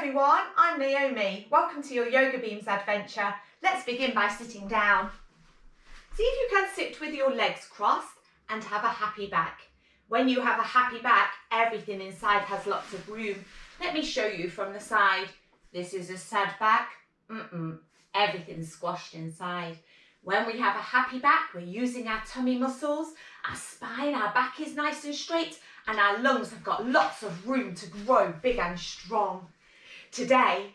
everyone, I'm Naomi. Welcome to your YogaBeamz Adventure. Let's begin by sitting down. See if you can sit with your legs crossed and have a happy back. When you have a happy back, everything inside has lots of room. Let me show you from the side. This is a sad back. Everything's squashed inside. When we have a happy back, we're using our tummy muscles, our spine, our back is nice and straight, and our lungs have got lots of room to grow big and strong. Today,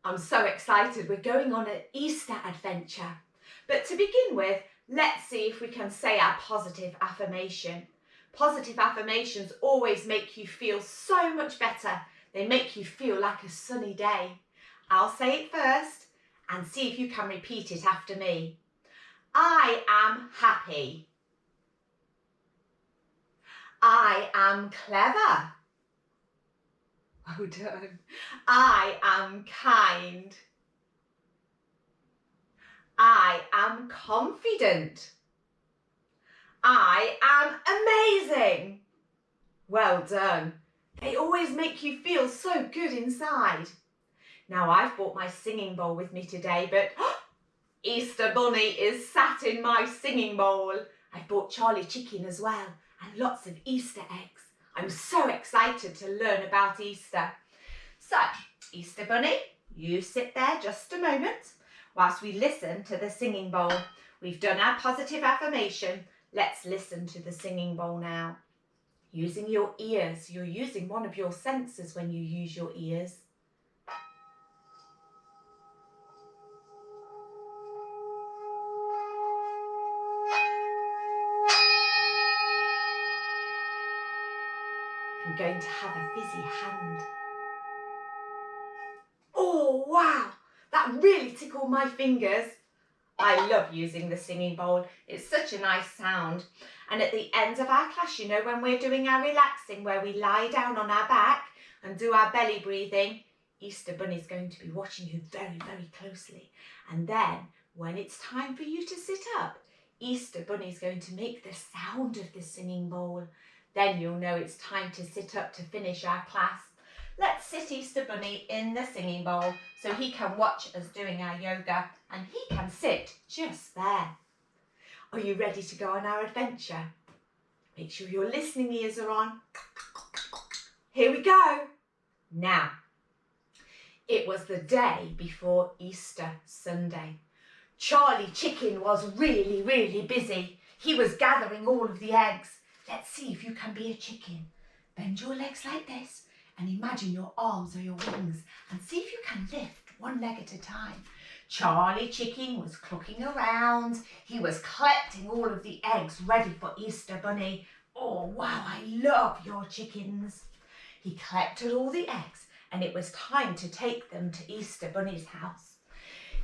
I'm so excited. We're going on an Easter adventure. But to begin with, let's see if we can say our positive affirmation. Positive affirmations always make you feel so much better. They make you feel like a sunny day. I'll say it first and see if you can repeat it after me. I am happy. I am clever. Well done. I am kind. I am confident. I am amazing. Well done. They always make you feel so good inside. Now I've brought my singing bowl with me today, but Easter Bunny is sat in my singing bowl. I've brought Charlie Chicken as well and lots of Easter eggs. I'm so excited to learn about Easter. So, Easter Bunny, you sit there just a moment whilst we listen to the singing bowl. We've done our positive affirmation. Let's listen to the singing bowl now. Using your ears. You're using one of your senses when you use your ears. I'm going to have a busy hand. Oh, wow, that really tickled my fingers. I love using the singing bowl. It's such a nice sound. And at the end of our class, you know, when we're doing our relaxing, where we lie down on our back and do our belly breathing, Easter Bunny's going to be watching you very, very closely. And then when it's time for you to sit up, Easter Bunny's going to make the sound of the singing bowl. Then you'll know it's time to sit up to finish our class. Let's sit Easter Bunny in the singing bowl so he can watch us doing our yoga and he can sit just there. Are you ready to go on our adventure? Make sure your listening ears are on. Here we go. Now, it was the day before Easter Sunday. Charlie Chicken was really, really busy. He was gathering all of the eggs. Let's see if you can be a chicken. Bend your legs like this and imagine your arms are your wings and see if you can lift one leg at a time. Charlie Chicken was clucking around. He was collecting all of the eggs ready for Easter Bunny. Oh, wow, I love your chickens. He collected all the eggs and it was time to take them to Easter Bunny's house.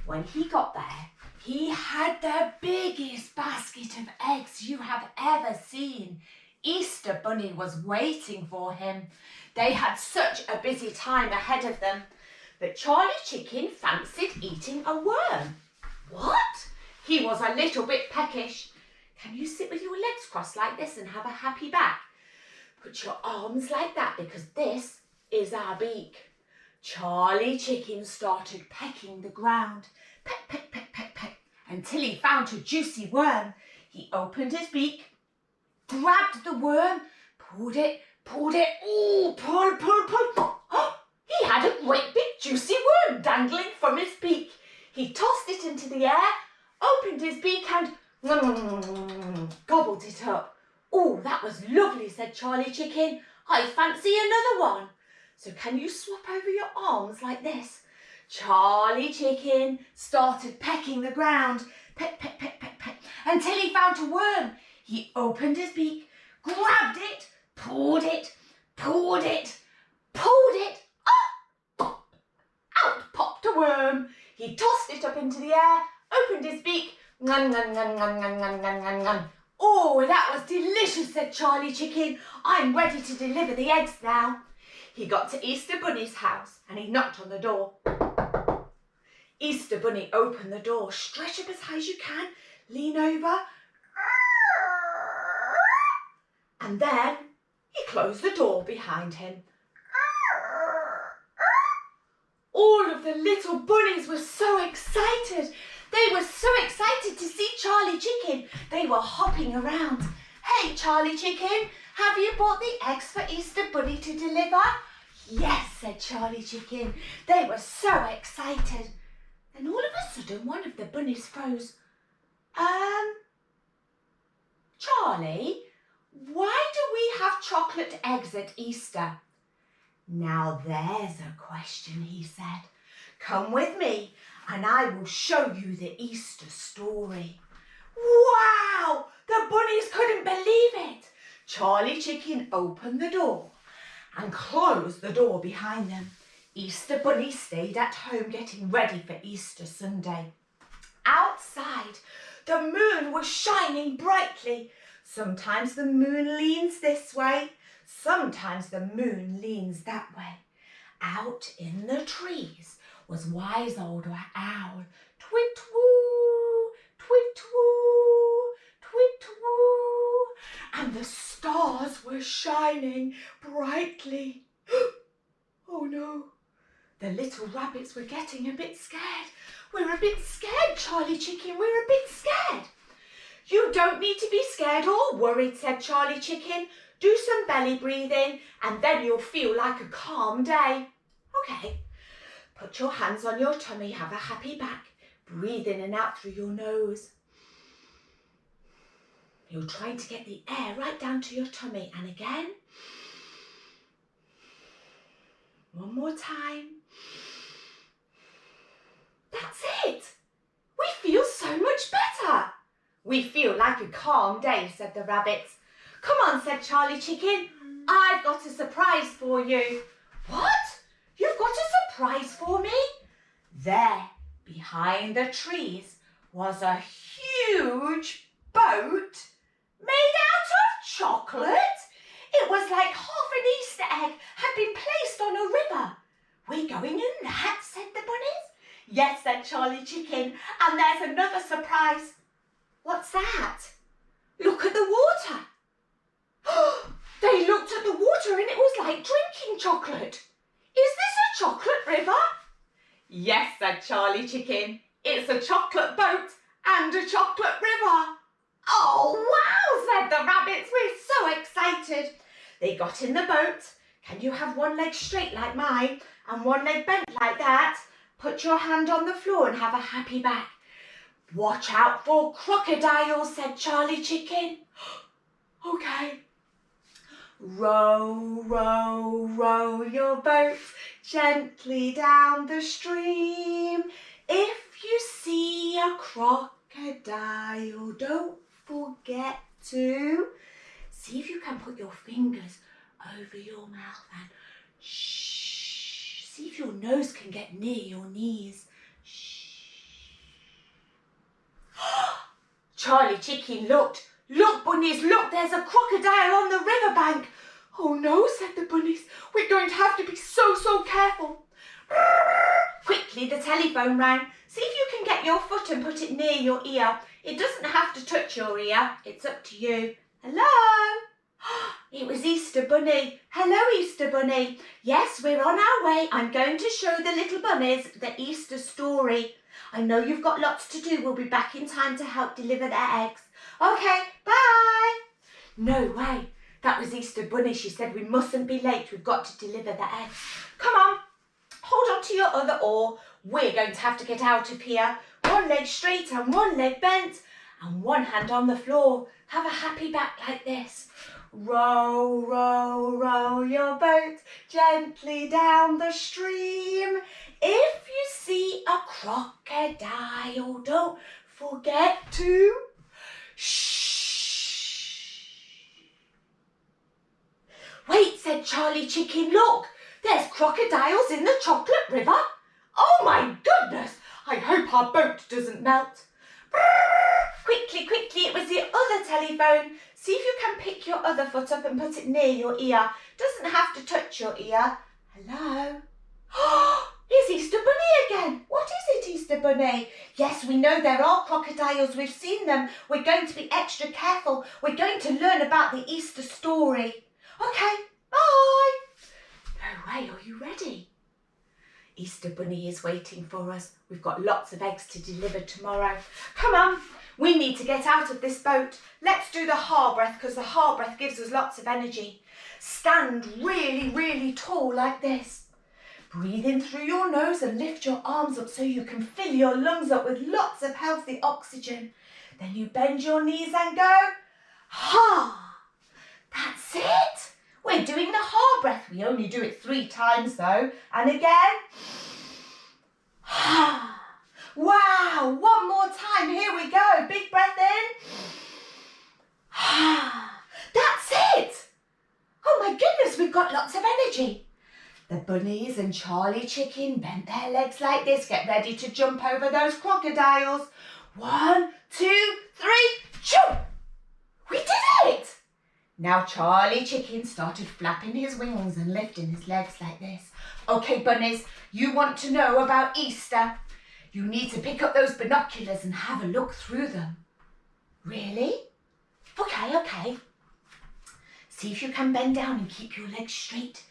When he got there, he had the biggest basket of eggs you have ever seen. Easter Bunny was waiting for him. They had such a busy time ahead of them. But Charlie Chicken fancied eating a worm. What? He was a little bit peckish. Can you sit with your legs crossed like this and have a happy back? Put your arms like that because this is our beak. Charlie Chicken started pecking the ground. Peck, peck, peck, peck, peck, until he found a juicy worm. He opened his beak, grabbed the worm, pulled it, ooh, pull, pull, pull. Oh, he had a great big juicy worm dangling from his beak. He tossed it into the air, opened his beak and gobbled it up. Oh, that was lovely, said Charlie Chicken. I fancy another one. So can you swap over your arms like this? Charlie Chicken started pecking the ground, peck, peck, peck, peck, peck, until he found a worm. He opened his beak, grabbed it, pulled it, pulled it, pulled it. Oh! Out popped a worm. He tossed it up into the air, opened his beak. Ngun, ngun, ngun, ngun, ngun, ngun, ngun, ngun, ngun. Oh, that was delicious, said Charlie Chicken. I'm ready to deliver the eggs now. He got to Easter Bunny's house and he knocked on the door. Easter Bunny opened the door. Stretch up as high as you can. Lean over. And then he closed the door behind him. the little bunnies were so excited. They were so excited to see Charlie Chicken. They were hopping around. Hey, Charlie Chicken, have you bought the eggs for Easter Bunny to deliver? Yes, said Charlie Chicken. They were so excited. Then all of a sudden, one of the bunnies froze. Charlie, why do we have chocolate eggs at Easter? Now there's a question, he said. Come with me and I will show you the Easter story. Wow! The bunnies couldn't believe it. Charlie Chicken opened the door and closed the door behind them. Easter Bunny stayed at home getting ready for Easter Sunday. Outside, the moon was shining brightly. Sometimes the moon leans this way, sometimes the moon leans that way. Out in the trees was wise old owl. Twit-woo, twit-woo, twit-woo. And the stars were shining brightly. Oh no, the little rabbits were getting a bit scared. We're a bit scared, Charlie Chicken, we're a bit scared. You don't need to be scared or worried, said Charlie Chicken. Do some belly breathing and then you'll feel like a calm day. Okay, put your hands on your tummy, have a happy back. Breathe in and out through your nose. You're trying to get the air right down to your tummy. And again. One more time. That's it. We feel so much better. We feel like a calm day, said the rabbits. Come on, said Charlie Chicken. I've got a surprise for you. What? You've got a surprise for me? There, behind the trees, was a huge boat made out of chocolate. It was like half an Easter egg had been placed on a river. We're going in that, said the bunnies. Yes, said Charlie Chicken, and there's another surprise. What's that? Look at the water. They looked at the water and it was like drinking chocolate. Is this a chocolate river? Yes, said Charlie Chicken. It's a chocolate boat and a chocolate river. Oh, wow, said the rabbits. We're so excited. They got in the boat. Can you have one leg straight like mine and one leg bent like that? Put your hand on the floor and have a happy back. Watch out for crocodiles, said Charlie Chicken. Okay. Row, row, row your boat gently down the stream. If you see a crocodile, don't forget to see if you can put your fingers over your mouth and shh. See if your nose can get near your knees. Shh. Charlie Chicken looked. Look, bunnies, look, there's a crocodile on the riverbank. Oh no, said the bunnies. We're going to have to be so careful. Quickly, the telephone rang. See if you can get your foot and put it near your ear. It doesn't have to touch your ear. It's up to you. Hello? It was Easter Bunny. Hello, Easter Bunny. Yes, we're on our way. I'm going to show the little bunnies the Easter story. I know you've got lots to do. We'll be back in time to help deliver their eggs. Okay, bye. No way. That was Easter Bunny. She said we mustn't be late. We've got to deliver the eggs. Come on. Hold on to your other oar. We're going to have to get out of here. One leg straight and one leg bent. And one hand on the floor. Have a happy back like this. Row, row, row your boat gently down the stream. If you see a crocodile, don't forget to shh. Wait, said Charlie Chicken, look, there's crocodiles in the chocolate river. Oh my goodness, I hope our boat doesn't melt. Quickly, quickly, it was the other telephone. See if you can pick your other foot up and put it near your ear. Doesn't have to touch your ear. Hello? It's Easter Bunny again. What is it, Easter Bunny? Yes, we know there are crocodiles. We've seen them. We're going to be extra careful. We're going to learn about the Easter story. Okay, bye. No way, are you ready? Easter Bunny is waiting for us. We've got lots of eggs to deliver tomorrow. Come on, we need to get out of this boat. Let's do the heart breath because the heart breath gives us lots of energy. Stand really, really tall like this. Breathe in through your nose and lift your arms up so you can fill your lungs up with lots of healthy oxygen. Then you bend your knees and go, ha! That's it. We're doing the heart breath. We only do it 3 times though. And again, ha! Wow, one more time. Here we go. Big breath in. Ha! That's it. Oh my goodness, we've got lots of energy. The bunnies and Charlie Chicken bent their legs like this. Get ready to jump over those crocodiles. 1, 2, 3, shoo! We did it! Now Charlie Chicken started flapping his wings and lifting his legs like this. Okay, bunnies, you want to know about Easter. You need to pick up those binoculars and have a look through them. Really? Okay. See if you can bend down and keep your legs straight.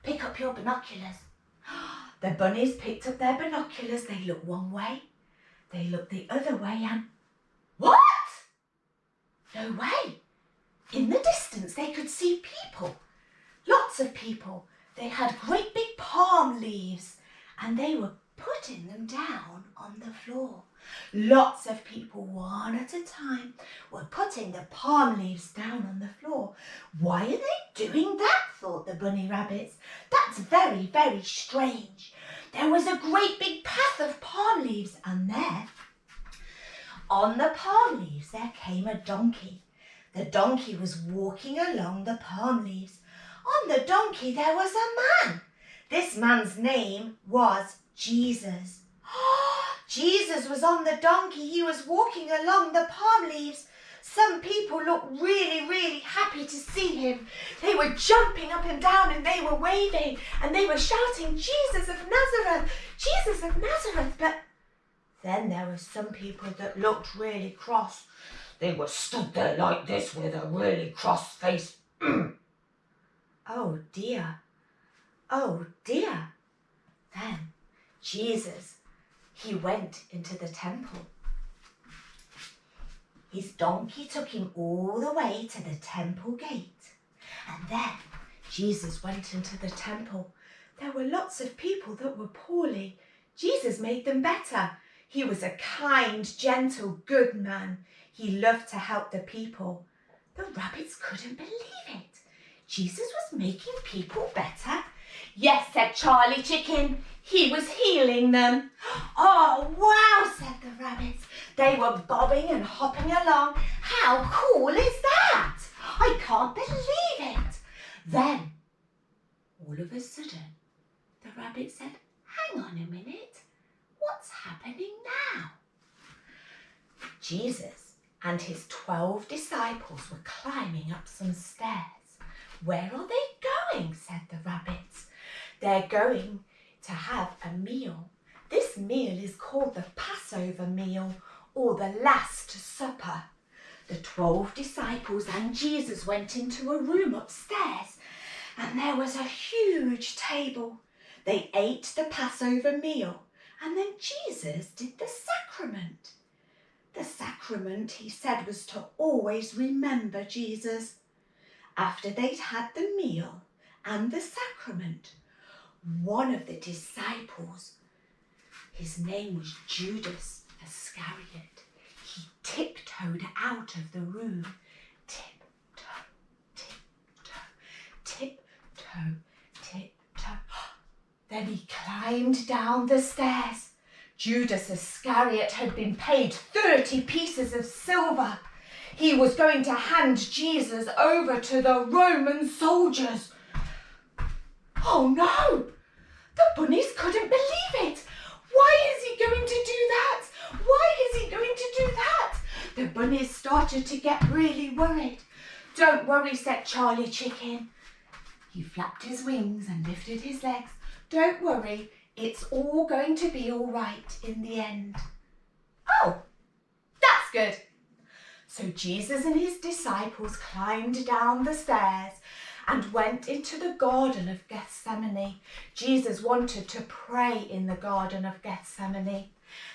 Pick up your binoculars. The bunnies picked up their binoculars. They look one way. They look the other way and... What? No way. In the distance, they could see people. Lots of people. They had great big palm leaves and they were putting them down on the floor. Lots of people, one at a time, were putting the palm leaves down on the floor. Why are they doing that? Thought the bunny rabbits. That's very, very strange. There was a great big path of palm leaves and there, on the palm leaves, there came a donkey. The donkey was walking along the palm leaves. On the donkey there was a man. This man's name was Jesus. Jesus was on the donkey. He was walking along the palm leaves. Some people looked really, really happy to see him. They were jumping up and down and they were waving and they were shouting, Jesus of Nazareth, Jesus of Nazareth. But then there were some people that looked really cross. They were stood there like this with a really cross face. Oh dear. Then Jesus, he went into the temple. His donkey took him all the way to the temple gate. And then Jesus went into the temple. There were lots of people that were poorly. Jesus made them better. He was a kind, gentle, good man. He loved to help the people. The rabbits couldn't believe it. Jesus was making people better. Yes, said Charlie Chicken. He was healing them. Oh, wow, said the rabbits. They were bobbing and hopping along. How cool is that? I can't believe it. Then, all of a sudden, the rabbit said, hang on a minute. What's happening now? Jesus and his 12 disciples were climbing up some stairs. Where are they going? Said the rabbits. They're going to have a meal. This meal is called the Passover meal or the Last Supper. The 12 disciples and Jesus went into a room upstairs and there was a huge table. They ate the Passover meal and then Jesus did the sacrament. The sacrament, he said, was to always remember Jesus. After they'd had the meal and the sacrament, one of the disciples, his name was Judas Iscariot, he tiptoed out of the room. Tiptoe, tiptoe, tiptoe, tiptoe. Then he climbed down the stairs. Judas Iscariot had been paid 30 pieces of silver. He was going to hand Jesus over to the Roman soldiers. Oh no! The bunnies couldn't believe it. Why is he going to do that? Why is he going to do that? The bunnies started to get really worried. Don't worry, said Charlie Chicken. He flapped his wings and lifted his legs. Don't worry, it's all going to be all right in the end. Oh, that's good. So Jesus and his disciples climbed down the stairs and went into the Garden of Gethsemane. Jesus wanted to pray in the Garden of Gethsemane.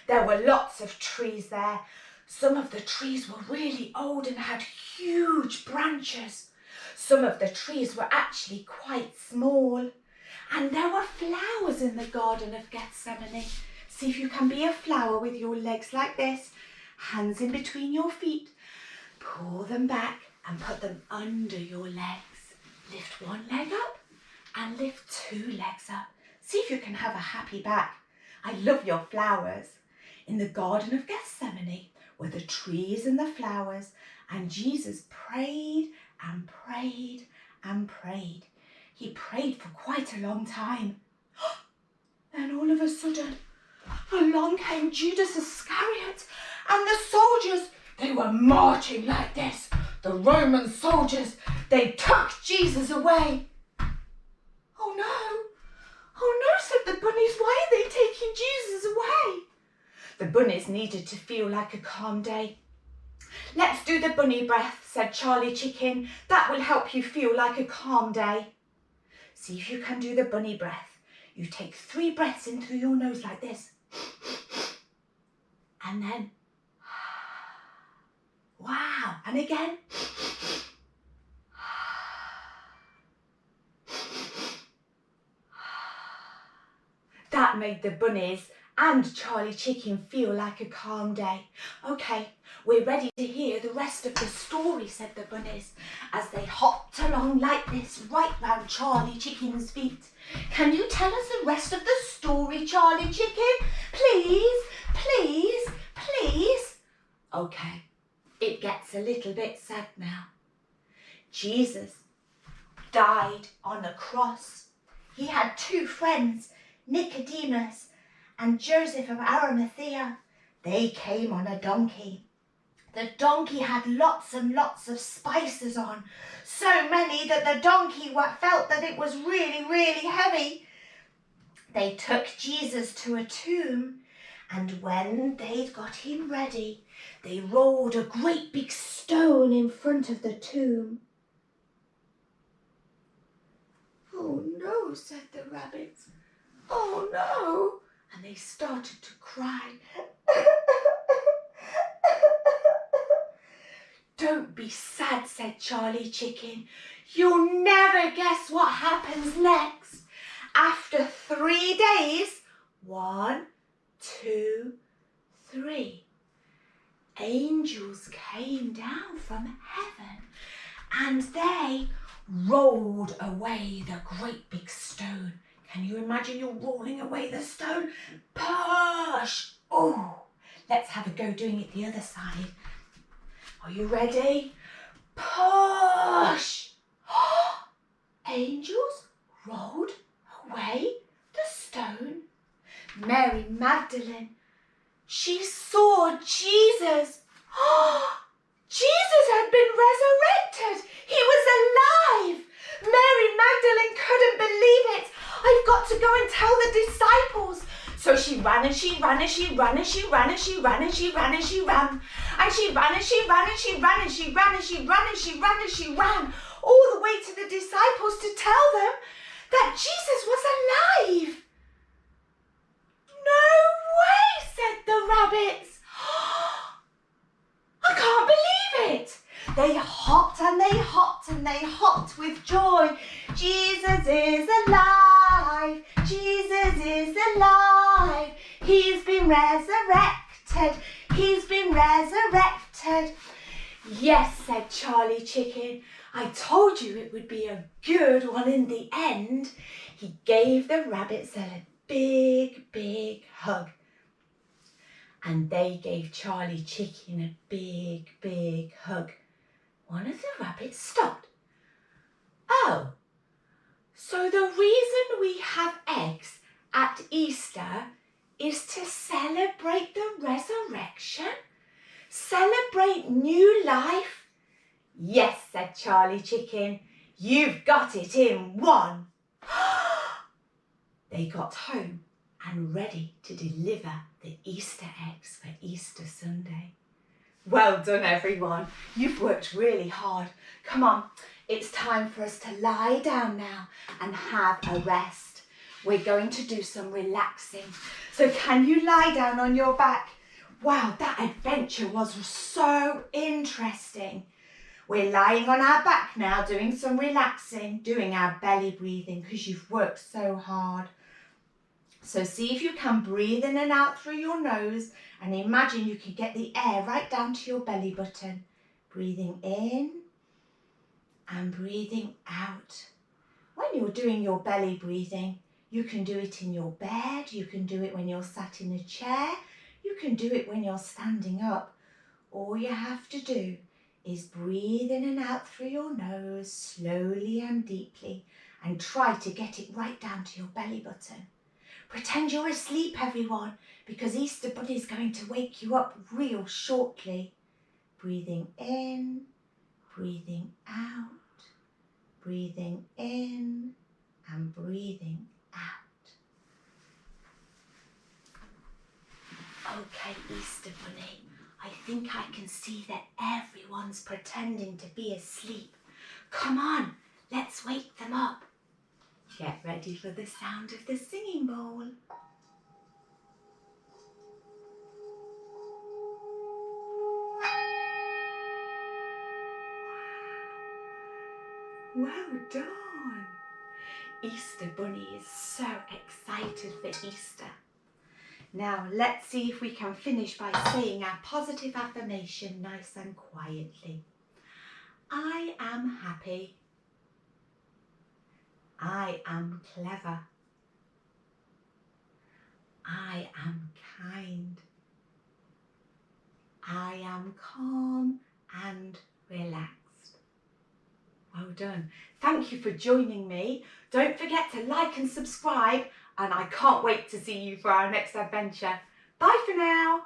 There were lots of trees there. Some of the trees were really old and had huge branches. Some of the trees were actually quite small. And there were flowers in the Garden of Gethsemane. See if you can be a flower with your legs like this, hands in between your feet. Pull them back and put them under your legs. Lift one leg up and lift two legs up. See if you can have a happy back. I love your flowers. In the Garden of Gethsemane were the trees and the flowers, and Jesus prayed and prayed and prayed. He prayed for quite a long time. Then all of a sudden, along came Judas Iscariot and the soldiers. They were marching like this. The Roman soldiers, they took Jesus away. Oh no, said the bunnies. Why are they taking Jesus away? The bunnies needed to feel like a calm day. Let's do the bunny breath, said Charlie Chicken. That will help you feel like a calm day. See if you can do the bunny breath. You take 3 breaths in through your nose like this. And then, wow, and again. That made the bunnies and Charlie Chicken feel like a calm day. Okay, we're ready to hear the rest of the story, said the bunnies, as they hopped along like this, right round Charlie Chicken's feet. Can you tell us the rest of the story, Charlie Chicken? Please, please, please. Okay, it gets a little bit sad now. Jesus died on a cross. He had 2 friends, Nicodemus and Joseph of Arimathea. They came on a donkey. The donkey had lots and lots of spices on, so many that the donkey felt that it was really, really heavy. They took Jesus to a tomb, and when they'd got him ready, they rolled a great big stone in front of the tomb. Oh no, said the rabbits. Oh no. And they started to cry. Don't be sad, said Charlie Chicken. You'll never guess what happens next. After 3 days, 1, 2, 3, angels came down from heaven and they rolled away the great big stone. Can you imagine you're rolling away the stone? Push! Oh, let's have a go doing it the other side. Are you ready? Push! Angels rolled away the stone. Mary Magdalene, she saw Jesus. Jesus had been resurrected. He was alive. Mary Magdalene couldn't believe it. I've got to go and tell the disciples. So she ran and she ran and she ran and she ran and she ran and she ran and she ran. And she ran and she ran and she ran and she ran and she ran and she ran and she ran all the way to the disciples to tell them that Jesus was alive. No way, said the rabbits. I can't believe it. They hopped and they hopped and they hopped with joy. Jesus is alive. Jesus is alive. He's been resurrected. He's been resurrected. Yes, said Charlie Chicken. I told you it would be a good one in the end. He gave the rabbits a big, big hug. And they gave Charlie Chicken a big, big hug. One of the rabbits stopped. Oh, so the reason we have eggs at Easter is to celebrate the resurrection? Celebrate new life? Yes, said Charlie Chicken. You've got it in one. They got home and ready to deliver the Easter eggs for Easter Sunday. Well done, everyone. You've worked really hard. Come on, it's time for us to lie down now and have a rest. We're going to do some relaxing. So can you lie down on your back? Wow, that adventure was so interesting. We're lying on our back now, doing some relaxing, doing our belly breathing because you've worked so hard. So see if you can breathe in and out through your nose and imagine you can get the air right down to your belly button. Breathing in and breathing out. When you're doing your belly breathing, you can do it in your bed, you can do it when you're sat in a chair, you can do it when you're standing up. All you have to do is breathe in and out through your nose slowly and deeply and try to get it right down to your belly button. Pretend you're asleep, everyone, because Easter Bunny is going to wake you up real shortly. Breathing in, breathing out, breathing in and breathing out. Okay, Easter Bunny, I think I can see that everyone's pretending to be asleep. Come on, let's wake them up. Get ready for the sound of the singing bowl. Well done. Easter Bunny is so excited for Easter. Now let's see if we can finish by saying our positive affirmation nice and quietly. I am happy. I am clever. I am kind. I am calm and relaxed. Well done. Thank you for joining me. Don't forget to like and subscribe, and I can't wait to see you for our next adventure. Bye for now.